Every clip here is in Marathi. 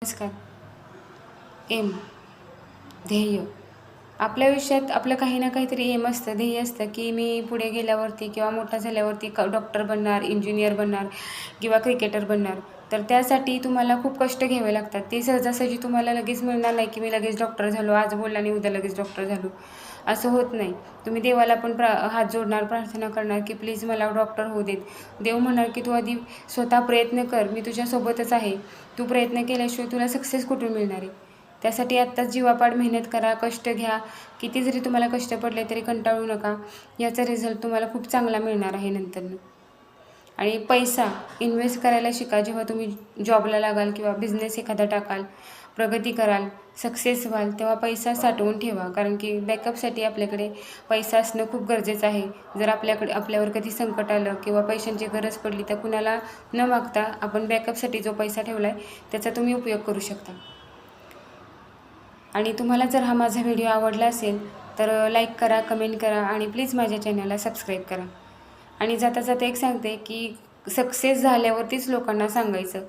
नमस्कार. एम ध्येय. आपल्या आयुष्यात आपलं काही ना काहीतरी एम असतं, ध्येय असतं, की मी पुढे गेल्यावरती किंवा मोठा झाल्यावरती डॉक्टर बनणार, इंजिनियर बनणार किंवा क्रिकेटर बनणार. तर त्यासाठी तुम्हाला खूप कष्ट घ्यावे लागतात. ते सहजासहजी तुम्हाला लगेच मिळणार नाही, की मी लगेच डॉक्टर झालो, आज बोलला आणि उद्या लगेच डॉक्टर झालो. असं होत नाही. तुम्ही देवाला पण हात जोडणार, प्रार्थना करणार, की प्लीज मला डॉक्टर होऊ देत. देव म्हणणार, की तू आधी स्वतः प्रयत्न कर, मी तुझ्यासोबतच आहे. तू प्रयत्न केल्याशिवाय तुला सक्सेस कुठून मिळणार आहे? त्यासाठी आत्ताच जीवापाड मेहनत करा, कष्ट घ्या. किती जरी तुम्हाला कष्ट पडले तरी कंटाळू नका. याचा रिझल्ट तुम्हाला खूप चांगला मिळणार आहे नंतरनं. आणि पैसा इन्व्हेस्ट करायला शिका. जेव्हा तुम्ही जॉबला लागाल किंवा बिझनेस एखादा टाकाल, प्रगती कराल, सक्सेस व्हाल, तेव्हा पैसा साठवून ठेवा. कारण की बॅकअपसाठी आपल्याकडे पैसा असणं खूप गरजेचं आहे. जर आपल्यावर कधी संकट आलं किंवा पैशांची गरज पडली तर कुणाला न मागता आपण बॅकअपसाठी जो पैसा ठेवला आहे त्याचा तुम्ही उपयोग करू शकता. आणि तुम्हाला जर हा माझा व्हिडिओ आवडला असेल तर लाईक करा, कमेंट करा आणि प्लीज माझ्या चॅनलला सबस्क्राईब करा. आणि जाता जाता एक सांगते, की सक्सेस झाल्यावरतीच लोकांना सांगायचं.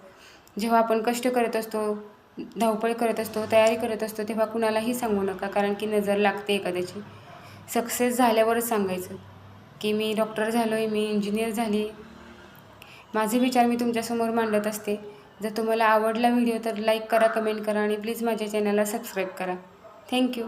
जेव्हा आपण कष्ट करत असतो, धावपळ करत असतो, तयारी करत असतो, तेव्हा कुणालाही सांगू नका, कारण की नजर लागते एखाद्याची. सक्सेस झाल्यावरच सांगायचं, की मी डॉक्टर झालो आहे, मी इंजिनियर झाली. माझे विचार मी तुमच्यासमोर मांडत असते. जर तुम्हाला आवडला व्हिडिओ तर लाईक करा, कमेंट करा आणि प्लीज माझ्या चॅनलला सबस्क्राईब करा. थँक्यू.